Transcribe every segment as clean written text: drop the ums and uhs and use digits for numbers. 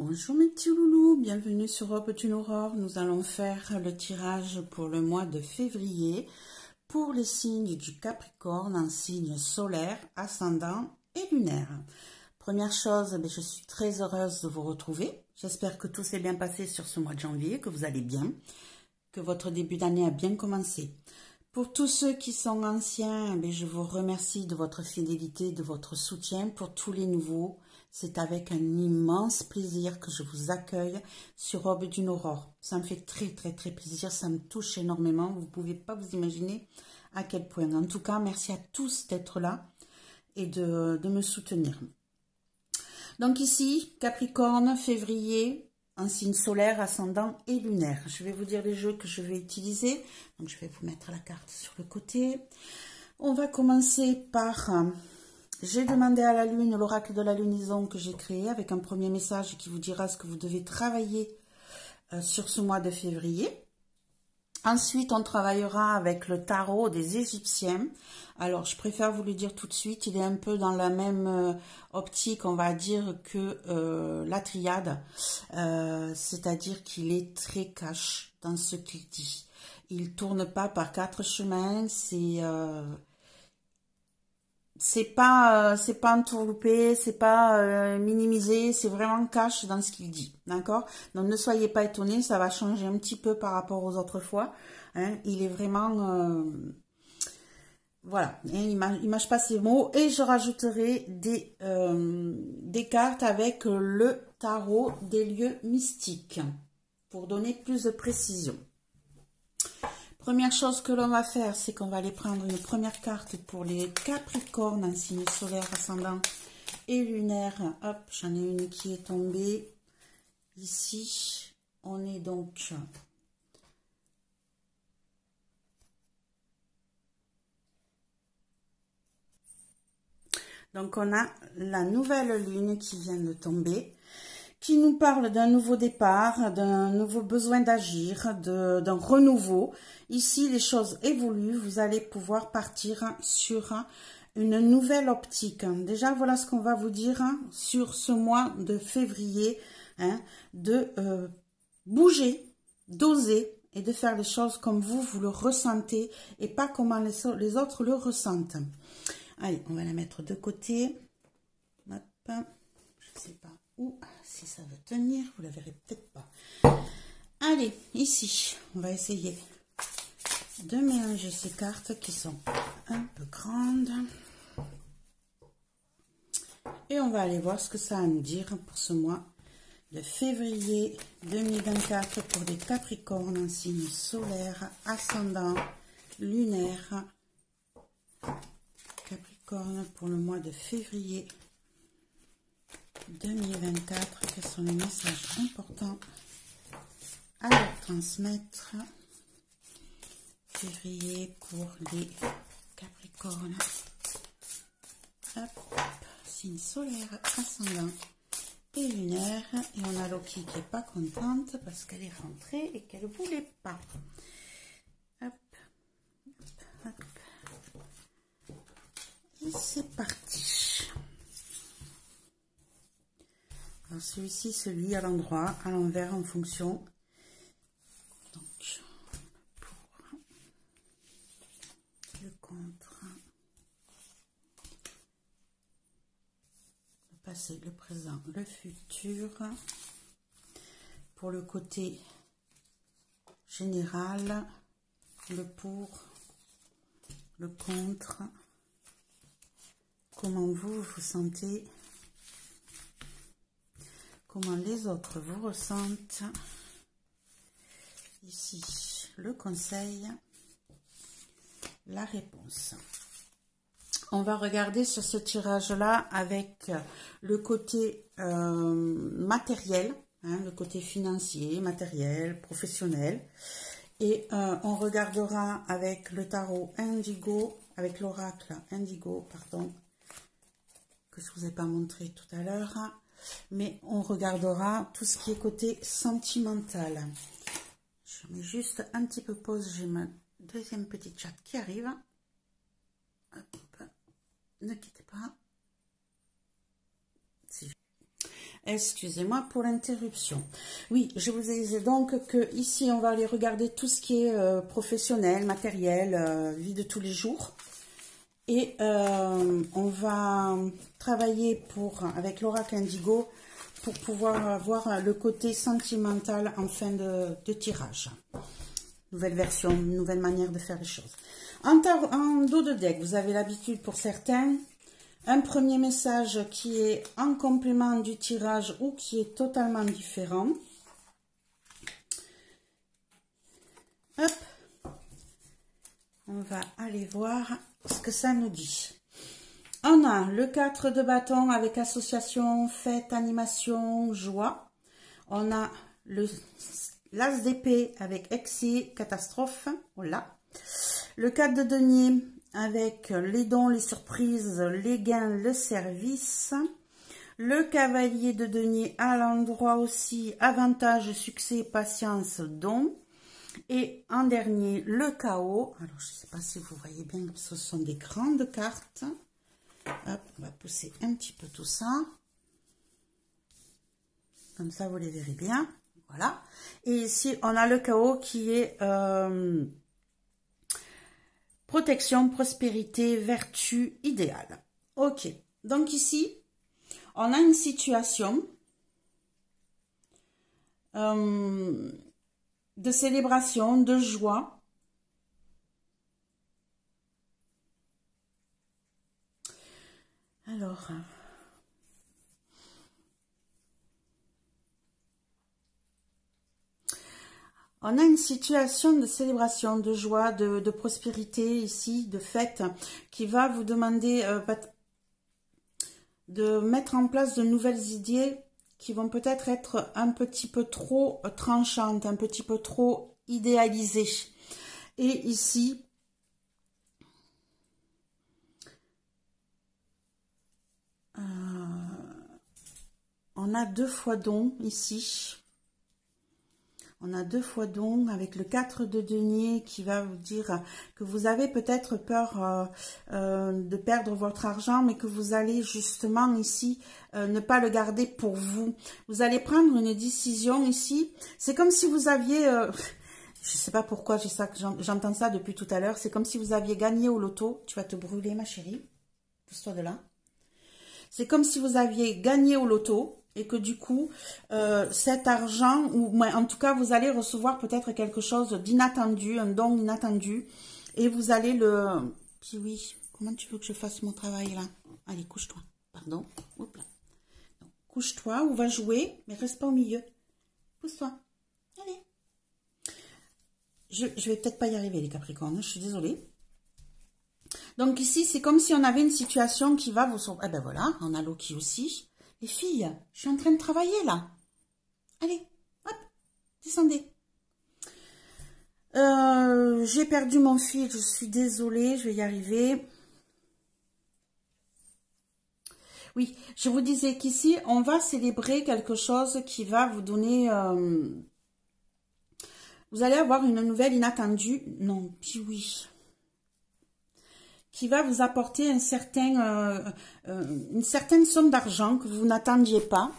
Bonjour mes petits loulous, bienvenue sur Opportune Aurore. Nous allons faire le tirage pour le mois de février pour les signes du Capricorne en signe solaire, ascendant et lunaire. Première chose, je suis très heureuse de vous retrouver. J'espère que tout s'est bien passé sur ce mois de janvier, que vous allez bien, que votre début d'année a bien commencé. Pour tous ceux qui sont anciens, je vous remercie de votre fidélité, de votre soutien. Pour tous les nouveaux, c'est avec un immense plaisir que je vous accueille sur Opportune Aurore. Ça me fait très plaisir, ça me touche énormément. Vous ne pouvez pas vous imaginer à quel point. En tout cas, merci à tous d'être là et de me soutenir. Donc ici, Capricorne, février, en signe solaire, ascendant et lunaire. Je vais vous dire les jeux que je vais utiliser. Donc je vais vous mettre la carte sur le côté. On va commencer par... j'ai demandé à la lune, l'oracle de la lunaison que j'ai créé avec un premier message qui vous dira ce que vous devez travailler sur ce mois de février. Ensuite, on travaillera avec le tarot des Égyptiens. Alors, je préfère vous le dire tout de suite, il est un peu dans la même optique, on va dire, que la triade. C'est-à-dire qu'il est très cash dans ce qu'il dit. Il tourne pas par quatre chemins, c'est pas entourloupé, c'est pas minimisé, c'est vraiment cash dans ce qu'il dit, d'accord? Donc ne soyez pas étonnés, ça va changer un petit peu par rapport aux autres fois, hein. Il est vraiment voilà, hein, il mâche pas ses mots. Et je rajouterai des cartes avec le tarot des lieux mystiques pour donner plus de précision. Première chose que l'on va faire, c'est qu'on va aller prendre une première carte pour les Capricornes en signe solaire, ascendant et lunaire. Hop, j'en ai une qui est tombée. Ici, on est donc... Donc, on a la nouvelle lune qui vient de tomber, qui nous parle d'un nouveau départ, d'un nouveau besoin d'agir, d'un renouveau. Ici, les choses évoluent, vous allez pouvoir partir sur une nouvelle optique. Déjà, voilà ce qu'on va vous dire sur ce mois de février, hein, de bouger, d'oser et de faire les choses comme vous le ressentez et pas comment les autres le ressentent. Allez, on va la mettre de côté. Hop, je sais pas où, si ça va tenir, vous la verrez peut-être pas. Allez, ici, on va essayer de mélanger ces cartes qui sont un peu grandes. Et on va aller voir ce que ça a à nous dire pour ce mois de février 2024 pour les Capricornes en signe solaire, ascendant, lunaire. Capricorne pour le mois de février 2024, quels sont les messages importants à leur transmettre? Février pour les Capricornes. Hop, signe solaire, ascendant et lunaire. Et on a Loki qui n'est pas contente parce qu'elle est rentrée et qu'elle ne voulait pas. Hop, hop, hop. Et c'est parti. Alors celui-ci se lit à l'endroit, à l'envers en fonction. Donc pour le contre, le passé, le présent, le futur. Pour le côté général, le pour, le contre. Comment vous vous sentez, comment les autres vous ressentent. Ici, le conseil, la réponse. On va regarder sur ce tirage-là avec le côté matériel, hein, le côté financier, matériel, professionnel. Et on regardera avec le tarot indigo, avec l'oracle indigo, pardon, que je ne vous ai pas montré tout à l'heure, mais on regardera tout ce qui est côté sentimental. Je mets juste un petit peu pause, j'ai ma deuxième petite chatte qui arrive. Hop, ne quittez pas. Excusez-moi pour l'interruption. Oui, je vous ai dit donc que ici on va aller regarder tout ce qui est professionnel, matériel, vie de tous les jours. Et on va travailler avec l'oracle indigo pour pouvoir avoir le côté sentimental en fin de tirage. Nouvelle version, nouvelle manière de faire les choses. En dos de deck, vous avez l'habitude pour certains, un premier message qui est en complément du tirage ou qui est totalement différent. Hop. On va aller voir ce que ça nous dit. On a le 4 de bâton avec association, fête, animation, joie. On a l'as d'épée avec excès, catastrophe. Voilà. Le 4 de denier avec les dons, les surprises, les gains, le service. Le cavalier de denier à l'endroit aussi, avantage, succès, patience, don. Et en dernier, le chaos. Alors, je ne sais pas si vous voyez bien, ce sont des grandes cartes. Hop, on va pousser un petit peu tout ça. Comme ça, vous les verrez bien. Voilà. Et ici, on a le chaos qui est protection, prospérité, vertu, idéal. Ok. Donc ici, on a une situation de célébration, de joie. Alors, on a une situation de célébration, de joie, de prospérité ici, de fête, qui va vous demander de mettre en place de nouvelles idées qui vont peut-être être un petit peu trop tranchantes, un petit peu trop idéalisées. Et ici, on a 2 fois don ici. On a 2 fois don avec le 4 de denier qui va vous dire que vous avez peut-être peur de perdre votre argent, mais que vous allez justement ici ne pas le garder pour vous. Vous allez prendre une décision ici. C'est comme si vous aviez, je sais pas pourquoi j'entends ça depuis tout à l'heure, c'est comme si vous aviez gagné au loto. Tu vas te brûler ma chérie, pousse-toi de là. C'est comme si vous aviez gagné au loto. Et que du coup, cet argent, ou en tout cas, vous allez recevoir peut-être quelque chose d'inattendu, un don inattendu. Et vous allez le... Puis oui, comment tu veux que je fasse mon travail là? Allez, couche-toi. Pardon. Couche-toi ou va jouer, mais reste pas au milieu. Pousse-toi. Allez. Je vais peut-être pas y arriver les Capricornes, je suis désolée. Donc ici, c'est comme si on avait une situation qui va vous... Eh ben voilà, on a Loki aussi. Les filles, je suis en train de travailler là. Allez, hop, descendez. J'ai perdu mon fil, je suis désolée, je vais y arriver. Oui, je vous disais qu'ici, on va célébrer quelque chose qui va vous donner... vous allez avoir une nouvelle inattendue. Non, puis oui. Qui va vous apporter une certaine somme d'argent que vous n'attendiez pas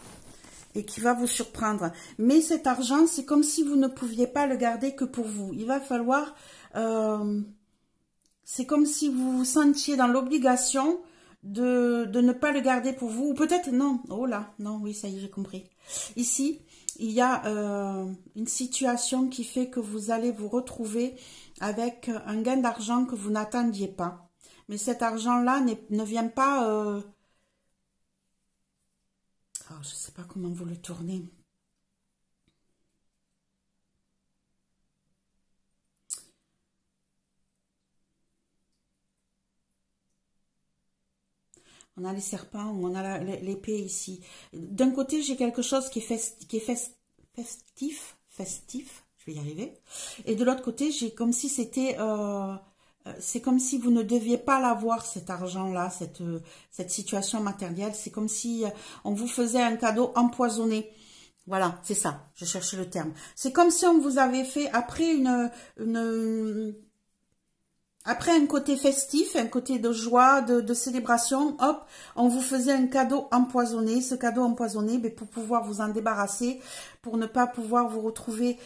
et qui va vous surprendre. Mais cet argent, c'est comme si vous ne pouviez pas le garder que pour vous. Il va falloir... c'est comme si vous vous sentiez dans l'obligation de ne pas le garder pour vous. Ou peut-être, non, oh là, non, oui, ça y est, j'ai compris. Ici, il y a une situation qui fait que vous allez vous retrouver avec un gain d'argent que vous n'attendiez pas. Mais cet argent-là ne vient pas... Oh, je ne sais pas comment vous le tournez. On a les serpents, on a l'épée ici. D'un côté, j'ai quelque chose qui est festif. Je vais y arriver. Et de l'autre côté, j'ai comme si c'était... c'est comme si vous ne deviez pas l'avoir, cet argent-là, cette situation matérielle. C'est comme si on vous faisait un cadeau empoisonné. Voilà, c'est ça, je cherchais le terme. C'est comme si on vous avait fait, après après un côté festif, un côté de joie, de célébration, hop, on vous faisait un cadeau empoisonné. Ce cadeau empoisonné, ben, pour pouvoir vous en débarrasser, pour ne pas pouvoir vous retrouver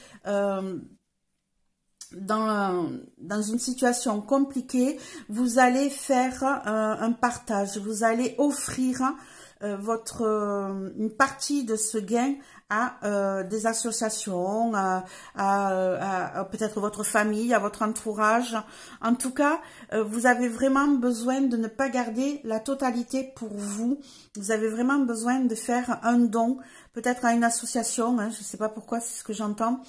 dans une situation compliquée, vous allez faire un partage, vous allez offrir une partie de ce gain à des associations, à peut-être votre famille, à votre entourage. En tout cas, vous avez vraiment besoin de ne pas garder la totalité pour vous. Vous avez vraiment besoin de faire un don, peut-être à une association, hein, je ne sais pas pourquoi, c'est ce que j'entends.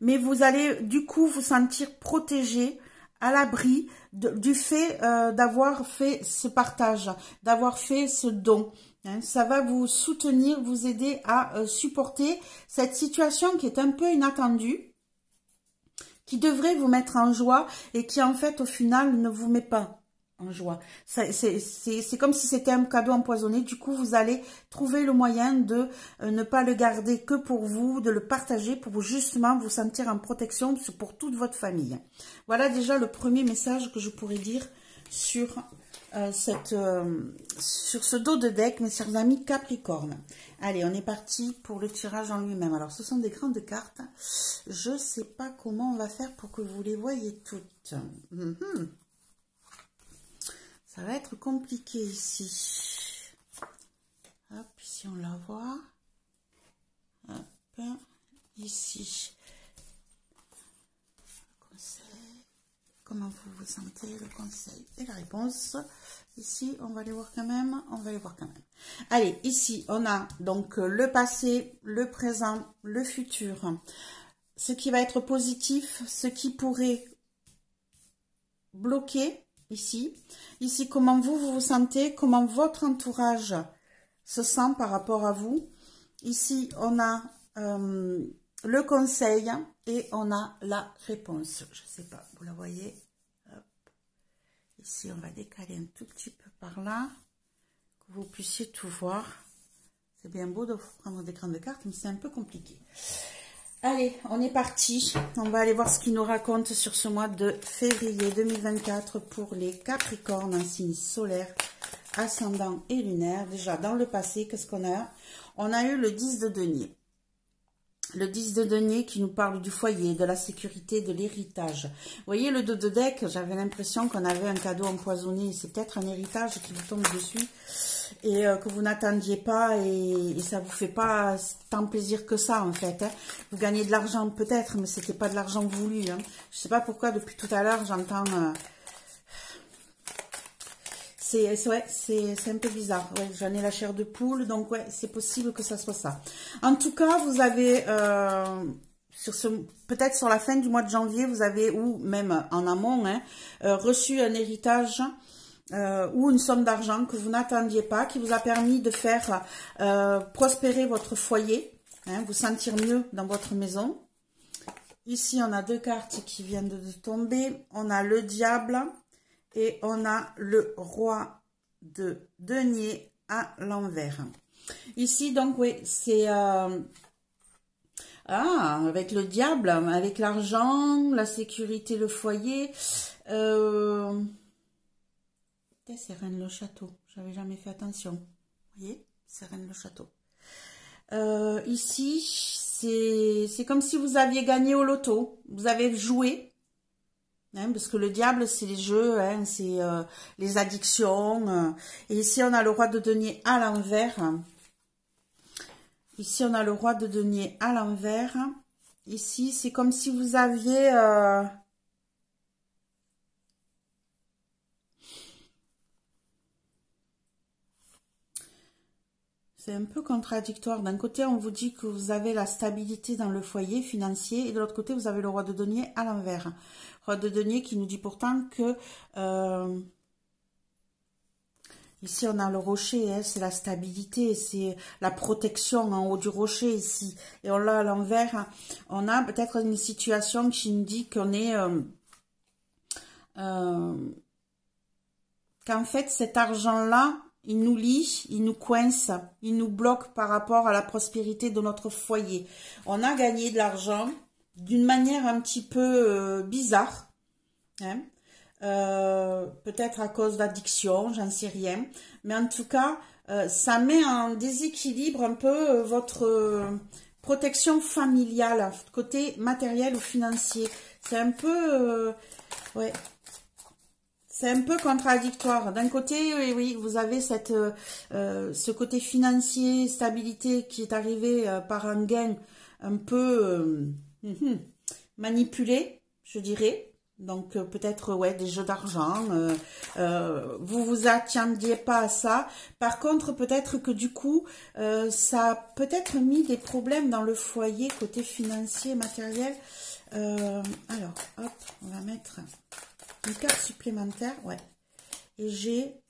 Mais vous allez du coup vous sentir protégé, à l'abri du fait d'avoir fait ce partage, d'avoir fait ce don. Hein, ça va vous soutenir, vous aider à supporter cette situation qui est un peu inattendue, qui devrait vous mettre en joie et qui en fait au final ne vous met pas en joie. C'est comme si c'était un cadeau empoisonné. Du coup, vous allez trouver le moyen de ne pas le garder que pour vous, de le partager pour justement vous sentir en protection pour toute votre famille. Voilà déjà le premier message que je pourrais dire sur sur ce dos de deck, mes chers amis Capricorne. Allez, on est parti pour le tirage en lui-même. Alors, ce sont des grandes cartes. Je ne sais pas comment on va faire pour que vous les voyez toutes. Ça va être compliqué ici. Hop, ici on la voit. Hop, ici. Conseil. Comment vous vous sentez, le conseil et la réponse. Ici, on va les voir quand même. On va les voir quand même. Allez, ici, on a donc le passé, le présent, le futur. Ce qui va être positif, ce qui pourrait bloquer. Ici, comment vous vous sentez, comment votre entourage se sent par rapport à vous. Ici, on a le conseil et on a la réponse. Je ne sais pas, vous la voyez. Hop. Ici, on va décaler un tout petit peu par là, que vous puissiez tout voir. C'est bien beau de prendre des grandes cartes, mais c'est un peu compliqué. Allez, on est parti. On va aller voir ce qu'il nous raconte sur ce mois de février 2024 pour les Capricornes en signe solaire, ascendant et lunaire. Déjà, dans le passé, qu'est-ce qu'on a? On a eu le 10 de denier. Le 10 de denier qui nous parle du foyer, de la sécurité, de l'héritage. Vous voyez le 2 de deck, j'avais l'impression qu'on avait un cadeau empoisonné. C'est peut-être un héritage qui vous tombe dessus et que vous n'attendiez pas et ça vous fait pas tant plaisir que ça en fait. Hein. Vous gagnez de l'argent peut-être, mais c'était pas de l'argent voulu. Hein. Je sais pas pourquoi depuis tout à l'heure j'entends... C'est un peu bizarre. Ouais, j'en ai la chair de poule, donc ouais, c'est possible que ça soit ça. En tout cas, vous avez peut-être sur la fin du mois de janvier, vous avez ou même en amont reçu un héritage ou une somme d'argent que vous n'attendiez pas, qui vous a permis de faire prospérer votre foyer, hein, vous sentir mieux dans votre maison. Ici, on a deux cartes qui viennent de tomber. On a le diable. Et on a le roi de denier à l'envers. Ici, donc, oui, c'est... avec le diable, avec l'argent, la sécurité, le foyer. C'est Reine le château. J'avais jamais fait attention. Vous voyez, c'est Reine le château. Ici, c'est comme si vous aviez gagné au loto. Vous avez joué. Hein, parce que le diable, c'est les jeux, hein, c'est les addictions. Et ici, on a le roi de denier à l'envers. Ici, on a le roi de denier à l'envers. Ici, c'est comme si vous aviez... C'est un peu contradictoire. D'un côté, on vous dit que vous avez la stabilité dans le foyer financier et de l'autre côté, vous avez le roi de denier à l'envers. Roi de denier qui nous dit pourtant que... ici, on a le rocher, hein, c'est la stabilité, c'est la protection en haut du rocher ici. Et on l'a à l'envers. On a peut-être une situation qui nous dit qu'on est... qu'en fait, cet argent-là, il nous lie, il nous coince, il nous bloque par rapport à la prospérité de notre foyer. On a gagné de l'argent d'une manière un petit peu bizarre. Hein. peut-être à cause d'addiction, j'en sais rien. Mais en tout cas, ça met en déséquilibre un peu votre protection familiale, côté matériel ou financier. C'est un peu... ouais. C'est un peu contradictoire. D'un côté, oui, oui, vous avez ce côté financier, stabilité qui est arrivé par un gain un peu manipulé, je dirais. Donc peut-être ouais des jeux d'argent. Vous vous attendiez pas à ça. Par contre, peut-être que du coup, ça a peut-être mis des problèmes dans le foyer côté financier, matériel. Alors, hop, on va mettre une carte supplémentaire, ouais. Et j'ai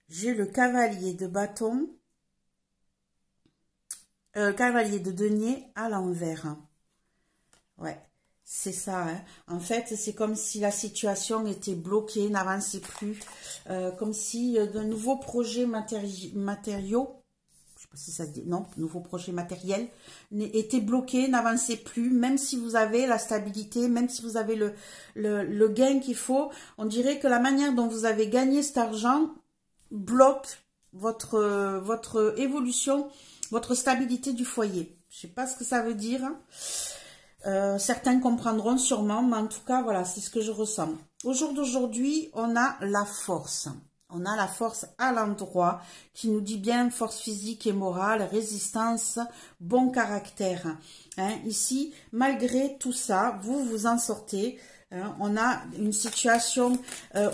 j'ai le cavalier de bâton, cavalier de denier à l'envers. Ouais, c'est ça. Hein. En fait, c'est comme si la situation était bloquée, n'avançait plus, comme si de nouveaux projets matériaux, je sais pas si ça se dit, non, nouveaux projets matériels, étaient bloqués, n'avançaient plus, même si vous avez la stabilité, même si vous avez le gain qu'il faut, on dirait que la manière dont vous avez gagné cet argent bloque votre évolution, votre stabilité du foyer. Je sais pas ce que ça veut dire. Certains comprendront sûrement, mais en tout cas, voilà, c'est ce que je ressens. Au jour d'aujourd'hui, on a la force. On a la force à l'endroit qui nous dit bien force physique et morale, résistance, bon caractère. Hein, ici, malgré tout ça, vous en sortez. Hein, on a une situation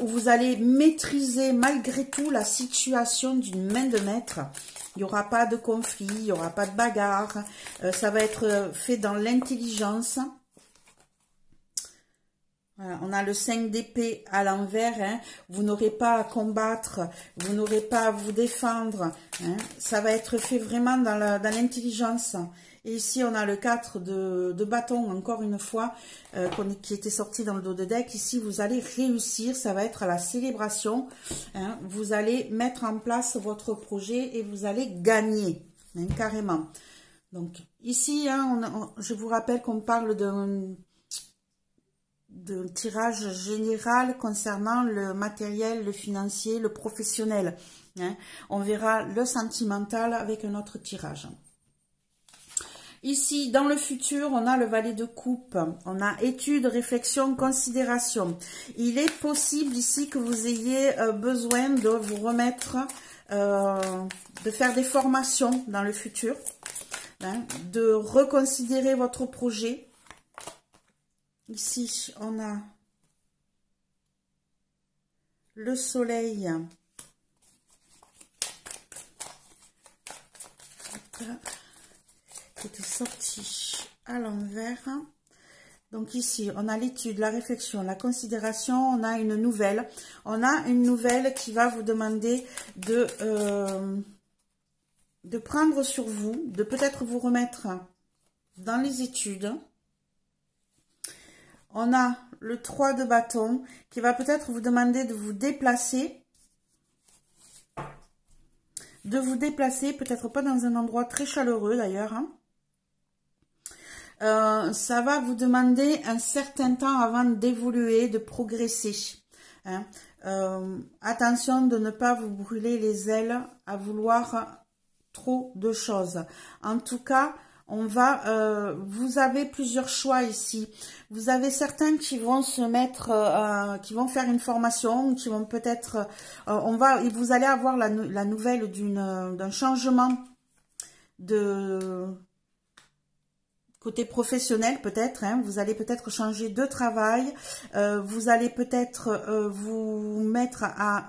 où vous allez maîtriser malgré tout la situation d'une main de maître. Il n'y aura pas de conflit, il n'y aura pas de bagarre. Ça va être fait dans l'intelligence. Voilà, on a le 5 d'épée à l'envers. Hein. Vous n'aurez pas à combattre, vous n'aurez pas à vous défendre. Hein. Ça va être fait vraiment dans l'intelligence. Et ici, on a le 4 de bâton, encore une fois, qui était sorti dans le dos de deck. Ici, vous allez réussir, ça va être à la célébration. Hein. Vous allez mettre en place votre projet et vous allez gagner, hein, carrément. Donc, ici, hein, je vous rappelle qu'on parle de tirage général concernant le matériel, le financier, le professionnel. Hein. On verra le sentimental avec un autre tirage. Ici, dans le futur, on a le valet de coupe. On a étude, réflexion, considération. Il est possible ici que vous ayez besoin de vous remettre, de faire des formations dans le futur, hein, de reconsidérer votre projet. Ici, on a le soleil. Qui était sorti à l'envers. Donc ici, on a l'étude, la réflexion, la considération. On a une nouvelle. On a une nouvelle qui va vous demander de prendre sur vous, de peut-être vous remettre dans les études. On a le 3 de bâton qui va peut-être vous demander de vous déplacer. Peut-être pas dans un endroit très chaleureux d'ailleurs. Hein. Ça va vous demander un certain temps avant d'évoluer, de progresser. Hein. Attention de ne pas vous brûler les ailes à vouloir trop de choses. En tout cas, vous avez plusieurs choix ici. Vous avez certains qui vont se mettre, qui vont faire une formation, qui vont peut-être, vous allez avoir la nouvelle d'un changement de côté professionnel peut-être. Hein, vous allez peut-être changer de travail. Vous allez peut-être vous mettre à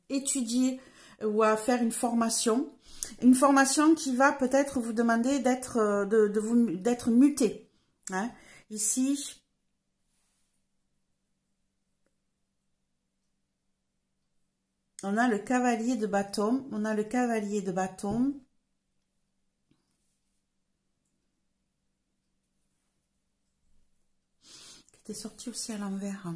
étudier ou à faire une formation. Une formation qui va peut-être vous demander d'être muté. Hein. Ici, on a le cavalier de bâton. On a le cavalier de bâton. Qui était sorti aussi à l'envers.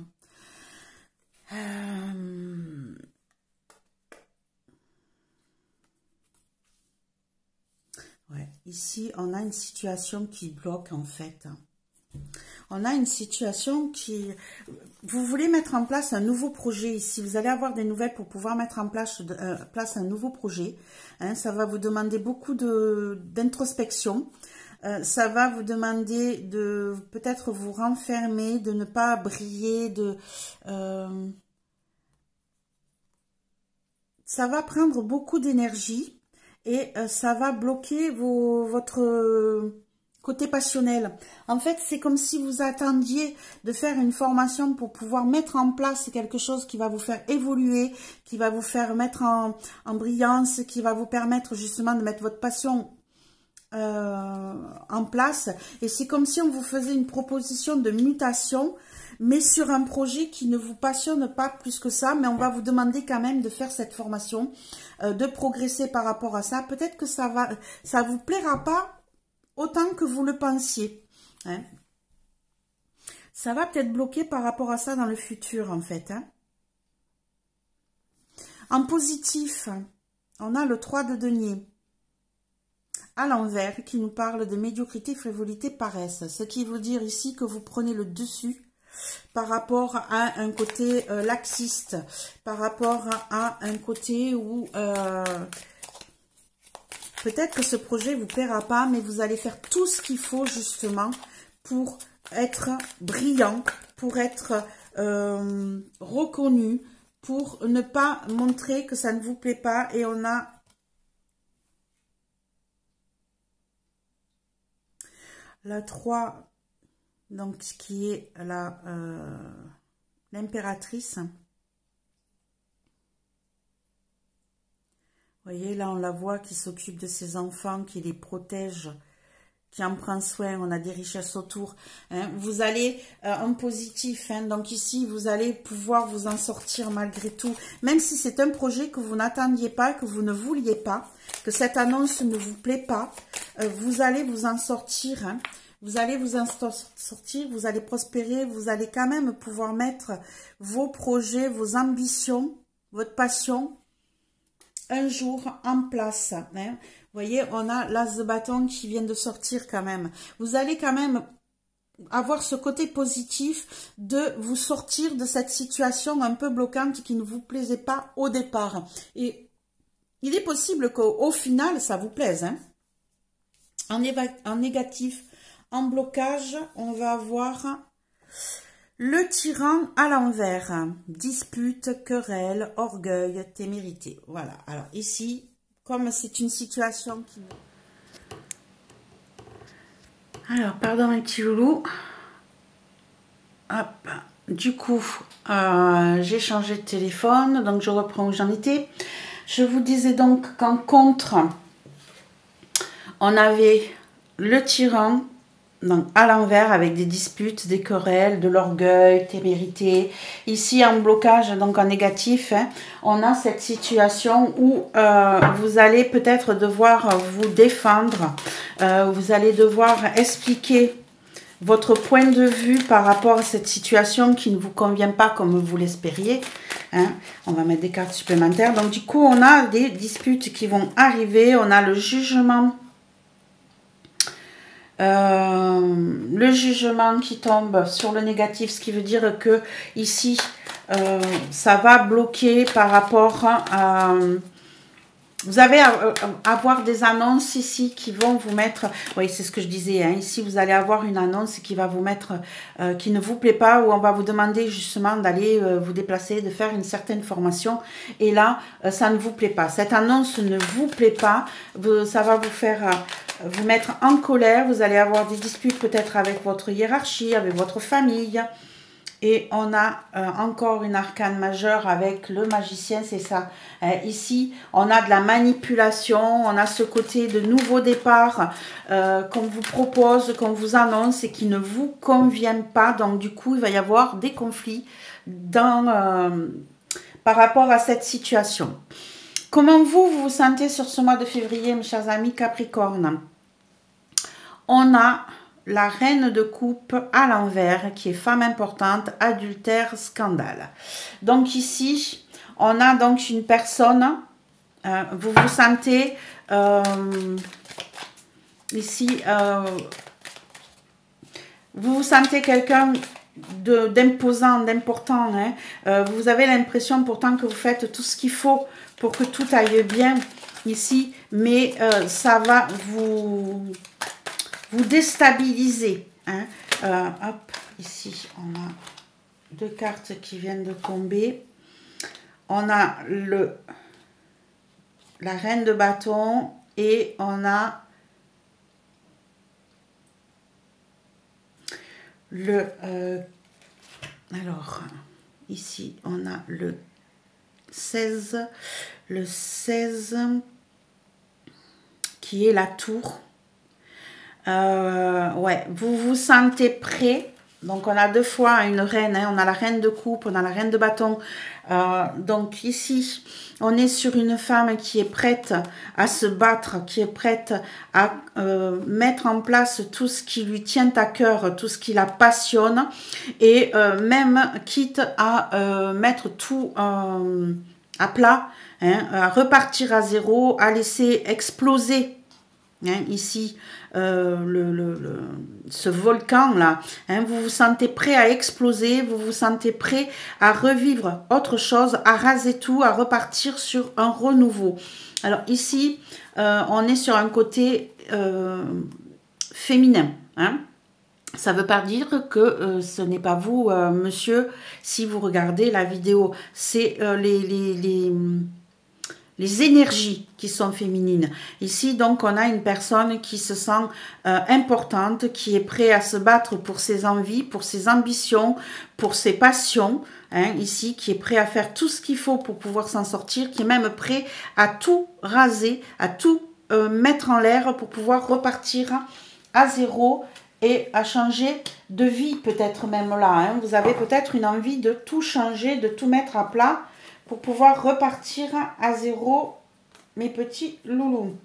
Ouais. Ici, on a une situation qui bloque en fait. On a une situation qui... Vous voulez mettre en place un nouveau projet ici. Vous allez avoir des nouvelles pour pouvoir mettre en place un nouveau projet. Hein, ça va vous demander beaucoup d'introspection. Ça va vous demander de peut-être vous renfermer, de ne pas briller, ça va prendre beaucoup d'énergie et ça va bloquer votre côté passionnel. En fait, c'est comme si vous attendiez de faire une formation pour pouvoir mettre en place quelque chose qui va vous faire évoluer, qui va vous faire mettre en brillance, qui va vous permettre justement de mettre votre passion en place. Et c'est comme si on vous faisait une proposition de mutation, mais sur un projet qui ne vous passionne pas plus que ça, mais on va vous demander quand même de faire cette formation, de progresser par rapport à ça. Peut-être que ça vous plaira pas autant que vous le pensiez. Hein. Ça va peut-être bloquer par rapport à ça dans le futur, en fait. Hein. En positif, on a le 3 de denier à l'envers qui nous parle de médiocrité, frivolité, paresse. Ce qui veut dire ici que vous prenez le dessus par rapport à un côté laxiste, par rapport à un côté où... peut-être que ce projet ne vous plaira pas, mais vous allez faire tout ce qu'il faut justement pour être brillant, pour être reconnu, pour ne pas montrer que ça ne vous plaît pas. Et on a la 3, donc qui est l'impératrice. Vous voyez, là, on la voit qui s'occupe de ses enfants, qui les protège, qui en prend soin. On a des richesses autour. Hein. Vous allez en positif. Hein. Donc ici, vous allez pouvoir vous en sortir malgré tout. Même si c'est un projet que vous n'attendiez pas, que vous ne vouliez pas, que cette annonce ne vous plaît pas, vous allez vous en sortir. Hein. Vous allez vous en sortir, vous allez prospérer. Vous allez quand même pouvoir mettre vos projets, vos ambitions, votre passion, un jour en place. Hein. Vous voyez, on a l'as de bâton qui vient de sortir quand même. Vous allez quand même avoir ce côté positif de vous sortir de cette situation un peu bloquante qui ne vous plaisait pas au départ. Et il est possible qu'au final, ça vous plaise. Hein. En négatif, en blocage, on va avoir... le tyran à l'envers, dispute, querelle, orgueil, témérité. Voilà, alors ici, comme c'est une situation qui... Alors, pardon mes petits loulous. Hop, du coup, j'ai changé de téléphone, donc je reprends où j'en étais. Je vous disais donc qu'en contre, on avait le tyran, donc à l'envers avec des disputes, des querelles, de l'orgueil, témérité. Ici en blocage, donc en négatif, hein, on a cette situation où vous allez peut-être devoir vous défendre, vous allez devoir expliquer votre point de vue par rapport à cette situation qui ne vous convient pas comme vous l'espériez. Hein. On va mettre des cartes supplémentaires. Donc du coup, on a des disputes qui vont arriver, on a le jugement. Le jugement qui tombe sur le négatif, ce qui veut dire que ici ça va bloquer par rapport à... Vous allez avoir des annonces ici qui vont vous mettre... Oui, c'est ce que je disais. Hein, ici, vous allez avoir une annonce qui va vous mettre... qui ne vous plaît pas, où on va vous demander justement d'aller vous déplacer, de faire une certaine formation. Et là, ça ne vous plaît pas. Cette annonce ne vous plaît pas. Ça va vous faire... vous mettre en colère. Vous allez avoir des disputes peut-être avec votre hiérarchie, avec votre famille. Et on a encore une arcane majeure avec le magicien, c'est ça. Ici, on a de la manipulation, on a ce côté de nouveau départ qu'on vous propose, qu'on vous annonce et qui ne vous convient pas. Donc du coup, il va y avoir des conflits par rapport à cette situation. Comment vous vous sentez sur ce mois de février, mes chers amis Capricorne? On a... la reine de coupe à l'envers, qui est femme importante, adultère, scandale. Donc ici, on a donc une personne, vous vous sentez ici, vous vous sentez quelqu'un d'imposant, d'important. Hein. Vous avez l'impression pourtant que vous faites tout ce qu'il faut pour que tout aille bien ici. Mais ça va vous déstabiliser. Hein. Hop, ici, on a 2 cartes qui viennent de tomber. On a la reine de bâton et on a alors, ici, on a le 16. Le 16 qui est la tour. Ouais, vous vous sentez prêt. Donc, on a 2 fois une reine. Hein, on a la reine de coupe, on a la reine de bâton. Donc, ici, on est sur une femme qui est prête à se battre, qui est prête à mettre en place tout ce qui lui tient à cœur, tout ce qui la passionne. Et même quitte à mettre tout à plat, hein, à repartir à zéro, à laisser exploser. Hein, ici, ce volcan-là, hein, vous vous sentez prêt à exploser, vous vous sentez prêt à revivre autre chose, à raser tout, à repartir sur un renouveau. Alors ici, on est sur un côté féminin. Hein. Ça ne veut pas dire que ce n'est pas vous, monsieur, si vous regardez la vidéo. C'est les énergies qui sont féminines. Ici, donc, on a une personne qui se sent importante, qui est prête à se battre pour ses envies, pour ses ambitions, pour ses passions. Hein, ici, qui est prêt à faire tout ce qu'il faut pour pouvoir s'en sortir, qui est même prêt à tout raser, à tout mettre en l'air pour pouvoir repartir à zéro et à changer de vie, peut-être même là. Hein. Vous avez peut-être une envie de tout changer, de tout mettre à plat, pour pouvoir repartir à zéro, mes petits loulous.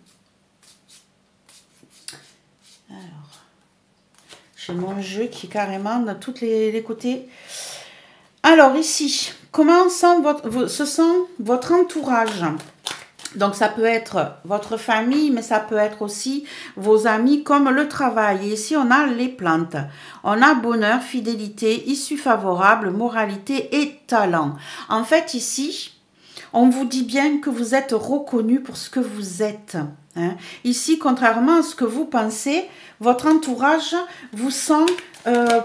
Alors, j'ai mon jeu qui est carrément de tous les côtés. Alors ici, comment se sent votre entourage? Donc, ça peut être votre famille, mais ça peut être aussi vos amis, comme le travail. Et ici, on a les plantes. On a bonheur, fidélité, issue favorable, moralité et talent. En fait, ici, on vous dit bien que vous êtes reconnu pour ce que vous êtes. Hein. Ici, contrairement à ce que vous pensez, votre entourage vous sent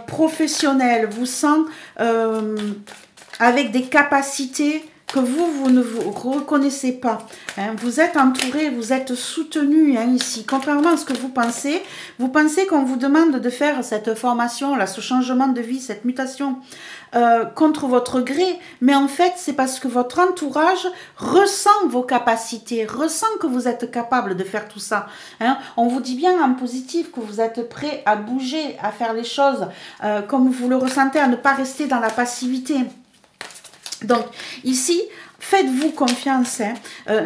professionnel, vous sent avec des capacités que vous ne vous reconnaissez pas. Hein. Vous êtes entouré, vous êtes soutenu hein, ici. Contrairement à ce que vous pensez qu'on vous demande de faire cette formation, là, ce changement de vie, cette mutation contre votre gré. Mais en fait, c'est parce que votre entourage ressent vos capacités, ressent que vous êtes capable de faire tout ça. Hein. On vous dit bien en positif que vous êtes prêt à bouger, à faire les choses comme vous le ressentez, à ne pas rester dans la passivité. Donc, ici, faites-vous confiance. Hein.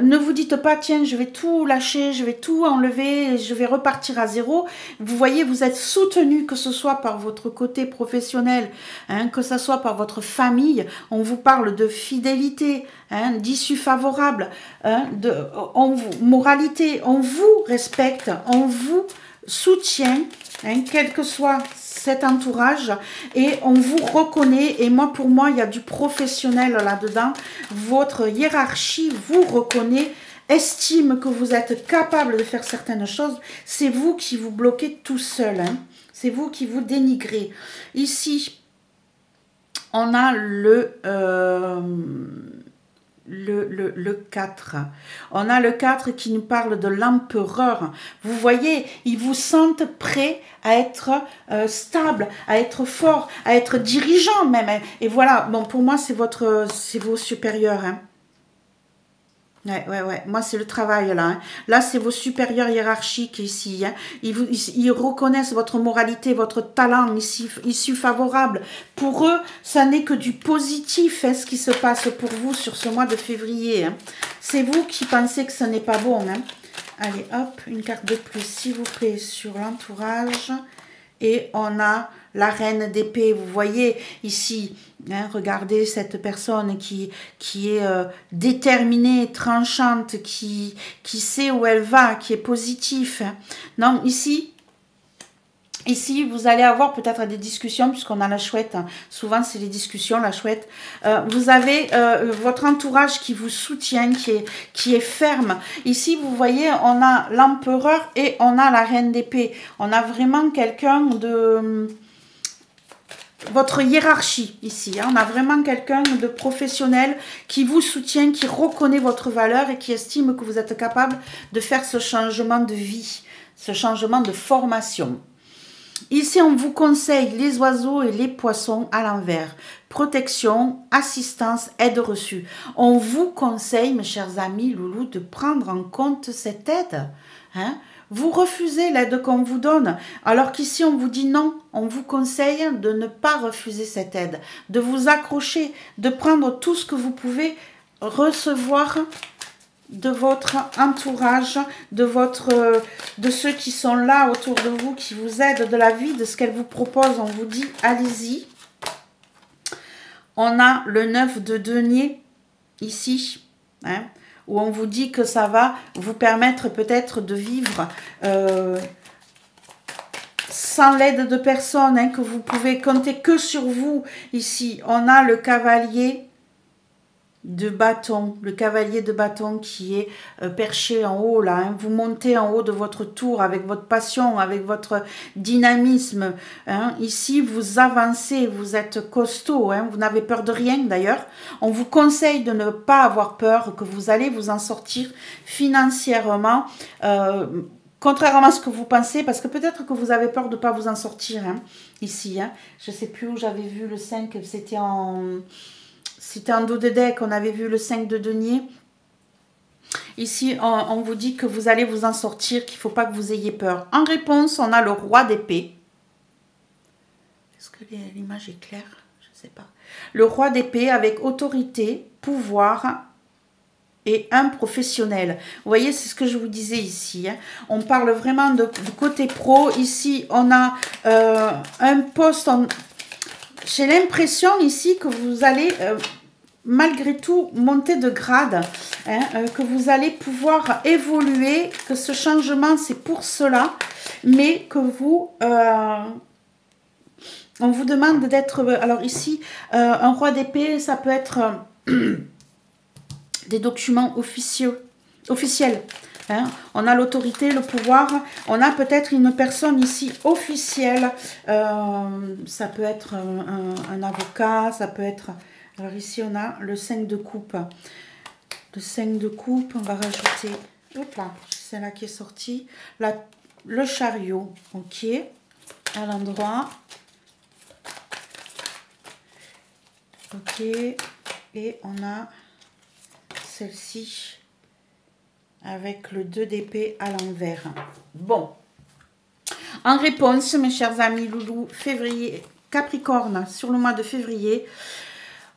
Ne vous dites pas, tiens, je vais tout lâcher, je vais tout enlever, je vais repartir à zéro. Vous voyez, vous êtes soutenu, que ce soit par votre côté professionnel, hein, que ce soit par votre famille. On vous parle de fidélité, hein, d'issue favorable, hein, moralité. On vous respecte, on vous soutient, hein, quel que soit cet entourage, et on vous reconnaît. Et moi, pour moi, il y a du professionnel là-dedans. Votre hiérarchie vous reconnaît, estime que vous êtes capable de faire certaines choses. C'est vous qui vous bloquez tout seul. Hein. C'est vous qui vous dénigrez. Ici, on a le 4. On a le 4 qui nous parle de l'empereur. Vous voyez, ils vous sentent prêts à être stable, à être fort, à être dirigeant même. Et voilà, bon, pour moi, c'est vos supérieurs. Hein. Ouais. Moi, c'est le travail, là. Hein. Là, c'est vos supérieurs hiérarchiques, ici. Hein. Ils reconnaissent votre moralité, votre talent, issue favorable. Pour eux, ça n'est que du positif, hein, ce qui se passe pour vous sur ce mois de février. Hein. C'est vous qui pensez que ce n'est pas bon. Hein. Allez, hop, une carte de plus, s'il vous plaît, sur l'entourage. Et on a la reine d'épée. Vous voyez ici, hein, regardez cette personne qui est déterminée, tranchante, qui sait où elle va, qui est positif. Hein. Non, ici, vous allez avoir peut-être des discussions, puisqu'on a la chouette. Hein. Souvent, c'est les discussions, la chouette. Vous avez votre entourage qui vous soutient, qui est ferme. Ici, vous voyez, on a l'empereur et on a la reine d'épée. On a vraiment quelqu'un de... votre hiérarchie ici. Hein. On a vraiment quelqu'un de professionnel qui vous soutient, qui reconnaît votre valeur et qui estime que vous êtes capable de faire ce changement de vie, ce changement de formation. Ici, on vous conseille les oiseaux et les poissons à l'envers. Protection, assistance, aide reçue. On vous conseille, mes chers amis loulous, de prendre en compte cette aide. Hein? Vous refusez l'aide qu'on vous donne, alors qu'ici, on vous dit non. On vous conseille de ne pas refuser cette aide, de vous accrocher, de prendre tout ce que vous pouvez recevoir de votre entourage, de ceux qui sont là autour de vous, qui vous aident, de la vie, de ce qu'elle vous propose. On vous dit, allez-y. On a le 9 de denier ici, hein, où on vous dit que ça va vous permettre peut-être de vivre sans l'aide de personne, hein, que vous pouvez compter que sur vous. Ici, on a le cavalier de bâton, le cavalier de bâton qui est perché en haut là, hein. Vous montez en haut de votre tour avec votre passion, avec votre dynamisme, hein. Ici vous avancez, vous êtes costaud, hein. Vous n'avez peur de rien d'ailleurs. On vous conseille de ne pas avoir peur, que vous allez vous en sortir financièrement, contrairement à ce que vous pensez, parce que peut-être que vous avez peur de ne pas vous en sortir, hein, ici, hein. Je ne sais plus où j'avais vu le 5, c'était en dos de deck, on avait vu le 5 de denier. Ici, on vous dit que vous allez vous en sortir, qu'il ne faut pas que vous ayez peur. En réponse, on a le roi d'épée. Est-ce que l'image est claire? Je ne sais pas. Le roi d'épée avec autorité, pouvoir et un professionnel. Vous voyez, c'est ce que je vous disais ici. Hein. On parle vraiment du côté pro. Ici, on a un poste... J'ai l'impression ici que vous allez... malgré tout, monter de grade, hein, que vous allez pouvoir évoluer, que ce changement, c'est pour cela, mais que vous, on vous demande d'être, alors ici, un roi d'épée, ça peut être des documents officiels. Hein. On a l'autorité, le pouvoir, on a peut-être une personne ici officielle, ça peut être un avocat, ça peut être... Alors ici, on a le 5 de coupe. Le 5 de coupe, on va rajouter, hop là, c'est là qui est sorti, le chariot, ok, à l'endroit. Ok, et on a celle-ci avec le 2 d'épée à l'envers. Bon, en réponse, mes chers amis loulous, février, Capricorne, sur le mois de février,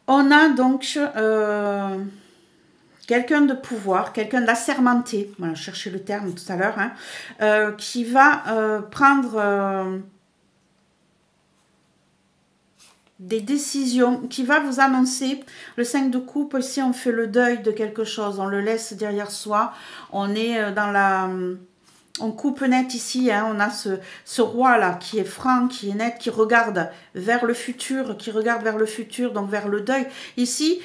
on a donc quelqu'un de pouvoir, quelqu'un d'assermenté, voilà, je cherchais le terme tout à l'heure, hein, qui va prendre des décisions, qui va vous annoncer. Le 5 de coupe, ici on fait le deuil de quelque chose, on le laisse derrière soi, on est dans la... On coupe net ici, hein, on a ce roi-là qui est franc, qui est net, qui regarde vers le futur, donc vers le deuil. Ici,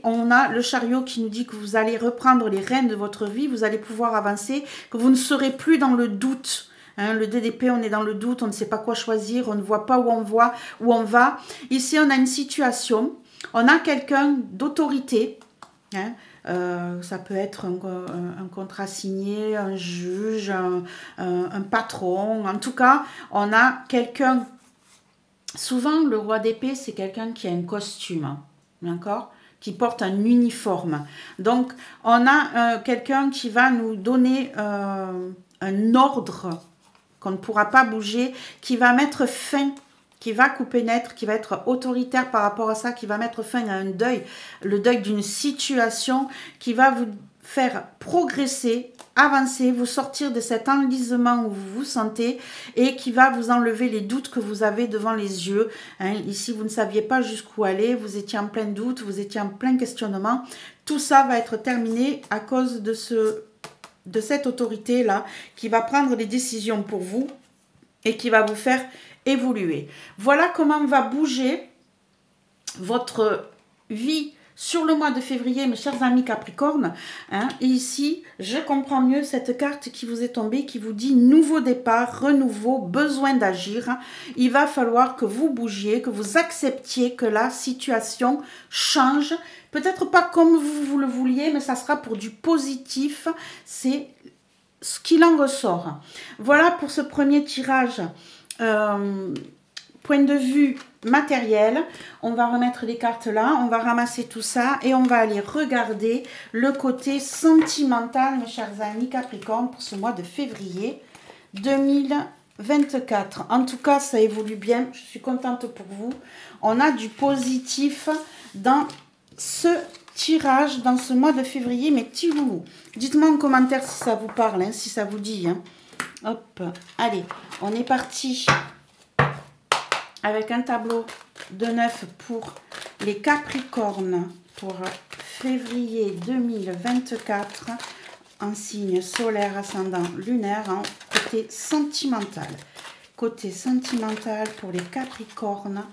on a le chariot qui nous dit que vous allez reprendre les rênes de votre vie, vous allez pouvoir avancer, que vous ne serez plus dans le doute. Hein, le DDP, on est dans le doute, on ne sait pas quoi choisir, on ne voit pas où on va. Ici, on a une situation, on a quelqu'un d'autorité, hein, ça peut être un contrat signé, un juge, un patron. En tout cas, on a quelqu'un... Souvent, le roi d'épée, c'est quelqu'un qui a un costume, d'accord, qui porte un uniforme. Donc, on a quelqu'un qui va nous donner un ordre qu'on ne pourra pas bouger, qui va mettre fin, qui va couper net, qui va être autoritaire par rapport à ça, qui va mettre fin à un deuil, le deuil d'une situation, qui va vous faire progresser, avancer, vous sortir de cet enlisement où vous vous sentez et qui va vous enlever les doutes que vous avez devant les yeux. Hein, ici, vous ne saviez pas jusqu'où aller, vous étiez en plein doute, vous étiez en plein questionnement. Tout ça va être terminé à cause de cette autorité-là qui va prendre des décisions pour vous et qui va vous faire évoluer. Voilà comment va bouger votre vie sur le mois de février, mes chers amis Capricorne. Hein, et ici, je comprends mieux cette carte qui vous est tombée, qui vous dit nouveau départ, renouveau, besoin d'agir. Il va falloir que vous bougiez, que vous acceptiez que la situation change. Peut-être pas comme vous le vouliez, mais ça sera pour du positif. C'est ce qu'il en ressort. Voilà pour ce premier tirage. Point de vue matériel, on va remettre les cartes là, on va ramasser tout ça et on va aller regarder le côté sentimental, mes chers amis Capricorne, pour ce mois de février 2024. En tout cas, ça évolue bien, je suis contente pour vous. On a du positif dans ce tirage, dans ce mois de février, mes petits loulous. Dites-moi en commentaire si ça vous parle, hein, si ça vous dit. Hein. Hop, allez, on est parti avec un tableau de 9 pour les Capricornes pour février 2024 en signe solaire, ascendant, lunaire, en côté sentimental. Côté sentimental pour les Capricornes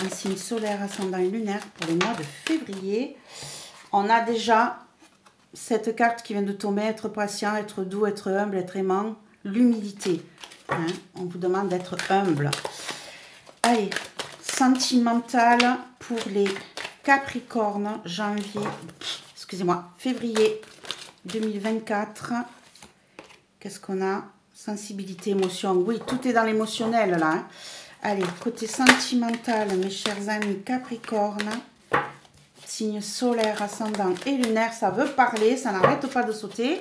en signe solaire, ascendant et lunaire pour le mois de février. On a déjà cette carte qui vient de tomber, être patient, être doux, être humble, être aimant, l'humilité. Hein, on vous demande d'être humble. Allez, sentimental pour les Capricornes, février 2024. Qu'est-ce qu'on a? Sensibilité, émotion. Oui, tout est dans l'émotionnel là. Hein. Allez, côté sentimental, mes chers amis Capricornes, signe solaire, ascendant et lunaire, ça veut parler, ça n'arrête pas de sauter.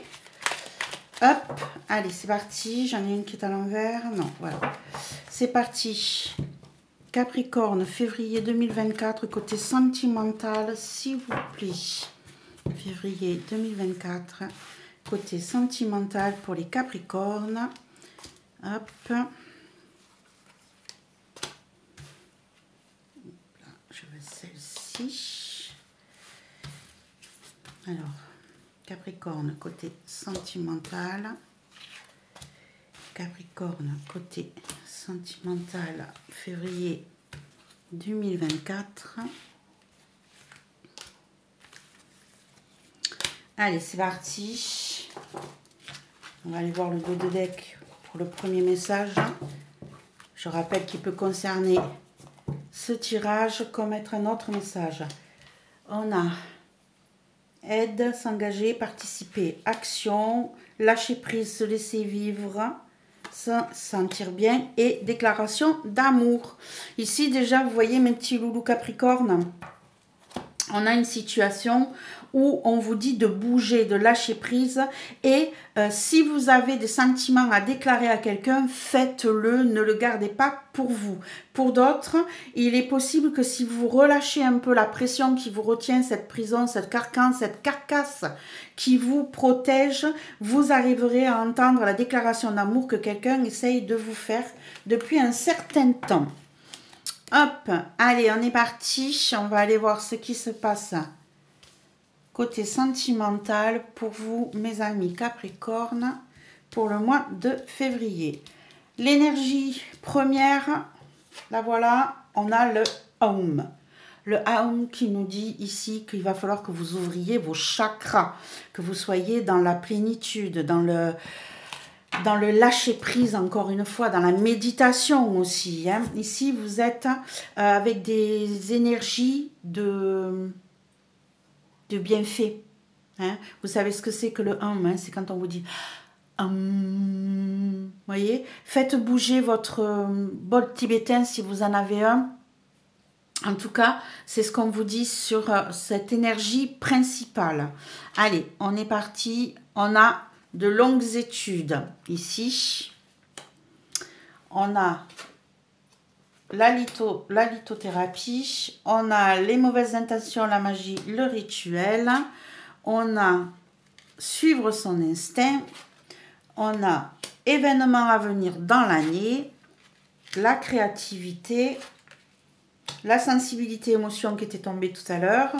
Hop, allez, c'est parti. J'en ai une qui est à l'envers. Non, voilà. C'est parti. Capricorne, février 2024, côté sentimental, s'il vous plaît. Février 2024, côté sentimental pour les Capricornes. Hop. Là, je veux celle-ci. Alors, Capricorne, côté sentimental. Capricorne, côté sentimental, février 2024. Allez, c'est parti. On va aller voir le dos de deck pour le premier message. Je rappelle qu'il peut concerner ce tirage comme être un autre message. On a aide, s'engager, participer, action, lâcher prise, se laisser vivre, se sentir bien et déclaration d'amour. Ici déjà, vous voyez mes petits loulous Capricorne, on a une situation où on vous dit de bouger, de lâcher prise et si vous avez des sentiments à déclarer à quelqu'un, faites-le, ne le gardez pas pour vous. Pour d'autres, il est possible que si vous relâchez un peu la pression qui vous retient, cette prison, cette carcan, cette carcasse qui vous protège, vous arriverez à entendre la déclaration d'amour que quelqu'un essaye de vous faire depuis un certain temps. Hop, allez, on est parti. On va aller voir ce qui se passe côté sentimental pour vous, mes amis Capricorne, pour le mois de février. L'énergie première, la voilà, on a le Aum. Le Aum qui nous dit ici qu'il va falloir que vous ouvriez vos chakras, que vous soyez dans la plénitude, dans le lâcher-prise, encore une fois, dans la méditation aussi. Hein. Ici, vous êtes avec des énergies de bienfait. Hein. Vous savez ce que c'est que le hum, hein, c'est quand on vous dit hum. Voyez, faites bouger votre bol tibétain si vous en avez un. En tout cas, c'est ce qu'on vous dit sur cette énergie principale. Allez, on est parti. On a de longues études ici. On a la lithothérapie, on a les mauvaises intentions, la magie, le rituel, on a suivre son instinct. On a événements à venir dans l'année, la créativité, la sensibilité émotion qui était tombée tout à l'heure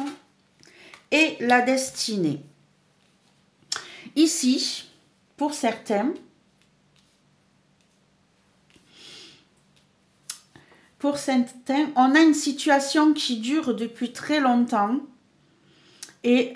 et la destinée. Ici, pour certains, on a une situation qui dure depuis très longtemps et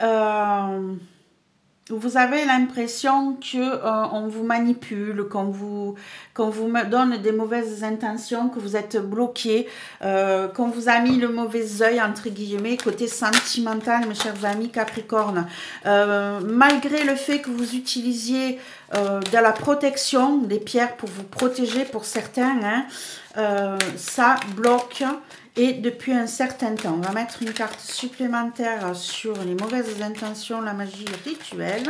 vous avez l'impression qu'on vous manipule, qu'on vous donne des mauvaises intentions, que vous êtes bloqué, qu'on vous a mis le mauvais œil, entre guillemets, côté sentimental, mes chers amis Capricorne. Malgré le fait que vous utilisiez de la protection, des pierres pour vous protéger pour certains, hein, ça bloque. Et depuis un certain temps, on va mettre une carte supplémentaire sur les mauvaises intentions, la magie rituelle.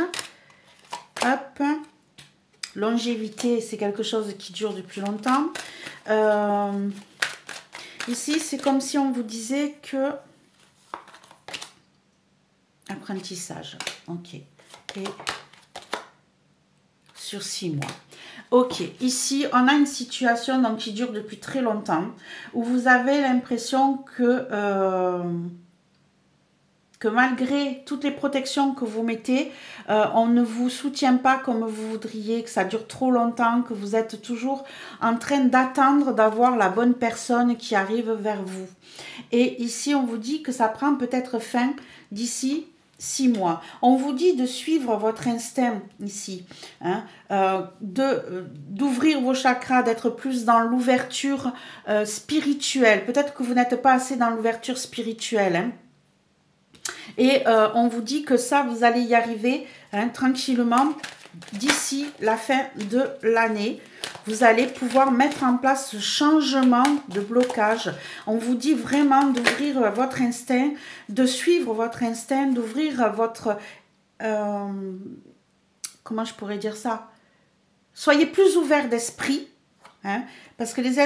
Hop. Longévité, c'est quelque chose qui dure depuis longtemps. Ici, c'est comme si on vous disait que... Apprentissage. Ok. Et sur 6 mois. Ok, ici, on a une situation donc, qui dure depuis très longtemps, où vous avez l'impression que malgré toutes les protections que vous mettez, on ne vous soutient pas comme vous voudriez, que ça dure trop longtemps, que vous êtes toujours en train d'attendre d'avoir la bonne personne qui arrive vers vous. Et ici, on vous dit que ça prend peut-être fin d'ici 6 mois. On vous dit de suivre votre instinct ici, hein, d'ouvrir vos chakras, d'être plus dans l'ouverture spirituelle. Peut-être que vous n'êtes pas assez dans l'ouverture spirituelle. Hein. Et on vous dit que ça, vous allez y arriver hein, tranquillement d'ici la fin de l'année. Vous allez pouvoir mettre en place ce changement de blocage. On vous dit vraiment d'ouvrir votre instinct, de suivre votre instinct, d'ouvrir votre... comment je pourrais dire ça? Soyez plus ouvert d'esprit, hein, parce que les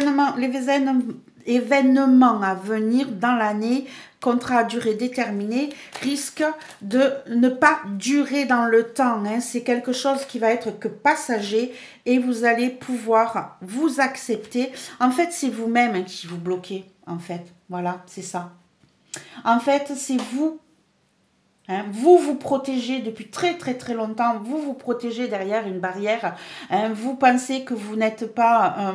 événements à venir dans l'année, contrat à durée déterminée, risquent de ne pas durer dans le temps. Hein. C'est quelque chose qui va être que passager et vous allez pouvoir vous accepter. En fait, c'est vous-même qui vous bloquez, en fait. Voilà, c'est ça. En fait, c'est vous. Hein, vous protégez depuis très très très longtemps. Vous vous protégez derrière une barrière. Hein, vous pensez que vous n'êtes pas...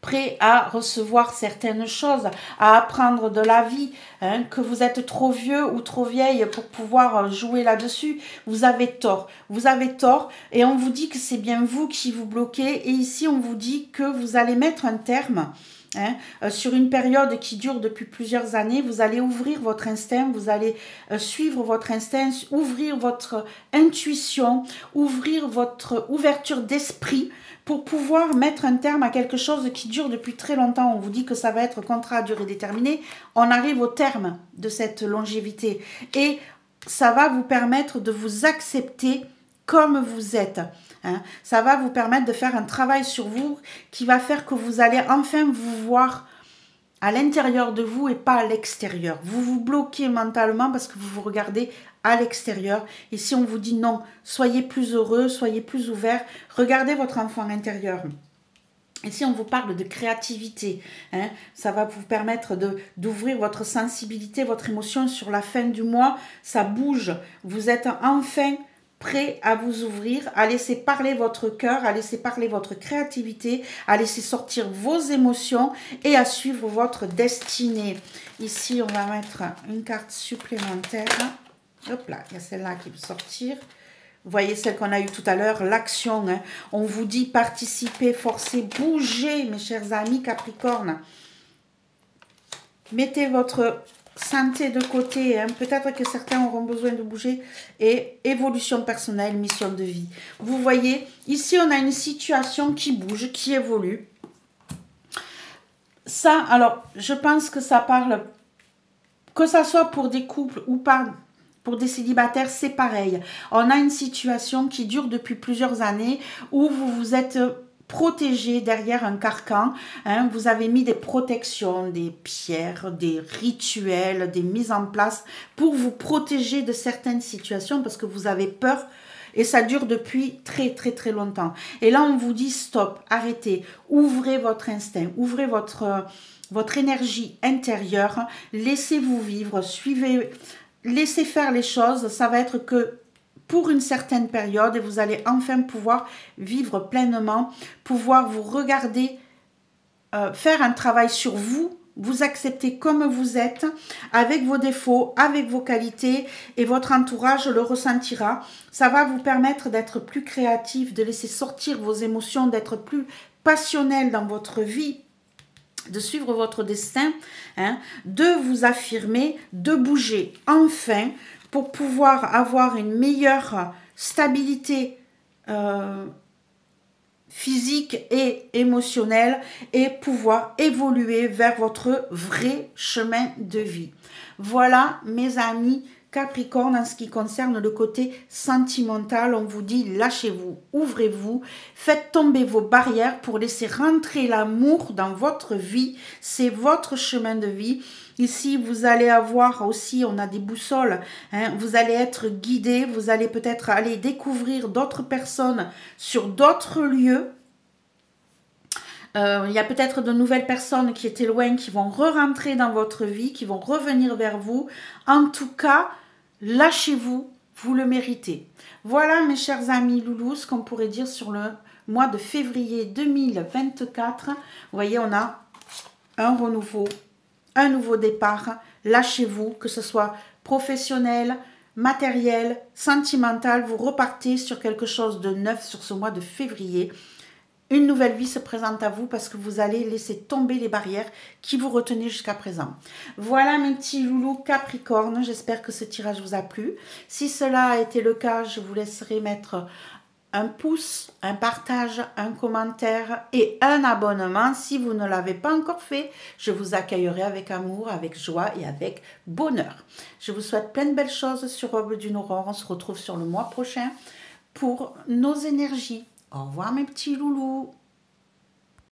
prêt à recevoir certaines choses, à apprendre de la vie, hein, que vous êtes trop vieux ou trop vieille pour pouvoir jouer là-dessus, vous avez tort. Vous avez tort et on vous dit que c'est bien vous qui vous bloquez et ici on vous dit que vous allez mettre un terme hein, sur une période qui dure depuis plusieurs années. Vous allez ouvrir votre instinct, vous allez suivre votre instinct, ouvrir votre intuition, ouvrir votre ouverture d'esprit pour pouvoir mettre un terme à quelque chose qui dure depuis très longtemps. On vous dit que ça va être contrat à durée déterminée. On arrive au terme de cette longévité. Et ça va vous permettre de vous accepter comme vous êtes. Hein. Ça va vous permettre de faire un travail sur vous qui va faire que vous allez enfin vous voir à l'intérieur de vous et pas à l'extérieur. Vous vous bloquez mentalement parce que vous vous regardez à l'extérieur. Et si on vous dit non, soyez plus heureux, soyez plus ouvert, regardez votre enfant intérieur. Et si on vous parle de créativité, hein, ça va vous permettre d'ouvrir votre sensibilité, votre émotion sur la fin du mois. Ça bouge. Vous êtes enfin prêt à vous ouvrir, à laisser parler votre cœur, à laisser parler votre créativité, à laisser sortir vos émotions et à suivre votre destinée. Ici, on va mettre une carte supplémentaire. Hop là, il y a celle-là qui peut sortir. Vous voyez celle qu'on a eue tout à l'heure, l'action. Hein. On vous dit participer, forcer, bouger, mes chers amis Capricorne. Mettez votre santé de côté. Hein. Peut-être que certains auront besoin de bouger. Et évolution personnelle, mission de vie. Vous voyez, ici, on a une situation qui bouge, qui évolue. Ça, alors, je pense que ça parle, que ça soit pour des couples ou pas... Pour des célibataires, c'est pareil. On a une situation qui dure depuis plusieurs années où vous vous êtes protégé derrière un carcan. Hein. Vous avez mis des protections, des pierres, des rituels, des mises en place pour vous protéger de certaines situations parce que vous avez peur et ça dure depuis très très très longtemps. Et là, on vous dit stop, arrêtez, ouvrez votre instinct, ouvrez votre énergie intérieure, laissez-vous vivre, suivez, laissez faire les choses. Ça va être que pour une certaine période et vous allez enfin pouvoir vivre pleinement, pouvoir vous regarder, faire un travail sur vous, vous accepter comme vous êtes, avec vos défauts, avec vos qualités et votre entourage le ressentira. Ça va vous permettre d'être plus créatif, de laisser sortir vos émotions, d'être plus passionnel dans votre vie, de suivre votre destin, hein, de vous affirmer, de bouger enfin pour pouvoir avoir une meilleure stabilité physique et émotionnelle et pouvoir évoluer vers votre vrai chemin de vie. Voilà mes amis Capricorne, en ce qui concerne le côté sentimental, on vous dit lâchez-vous, ouvrez-vous, faites tomber vos barrières pour laisser rentrer l'amour dans votre vie. C'est votre chemin de vie. Ici, vous allez avoir aussi, on a des boussoles, hein, vous allez être guidé, vous allez peut-être aller découvrir d'autres personnes sur d'autres lieux. Il y a peut-être de nouvelles personnes qui étaient loin, qui vont re-rentrer dans votre vie, qui vont revenir vers vous. En tout cas, lâchez-vous, vous le méritez. Voilà mes chers amis loulous, ce qu'on pourrait dire sur le mois de février 2024. Vous voyez, on a un renouveau, un nouveau départ. Lâchez-vous, que ce soit professionnel, matériel, sentimental. Vous repartez sur quelque chose de neuf sur ce mois de février. Une nouvelle vie se présente à vous parce que vous allez laisser tomber les barrières qui vous retenaient jusqu'à présent. Voilà mes petits loulous Capricorne, j'espère que ce tirage vous a plu. Si cela a été le cas, je vous laisserai mettre un pouce, un partage, un commentaire et un abonnement. Si vous ne l'avez pas encore fait, je vous accueillerai avec amour, avec joie et avec bonheur. Je vous souhaite plein de belles choses sur Aube d'une Aurore. On se retrouve sur le mois prochain pour nos énergies. Au revoir mes petits loulous.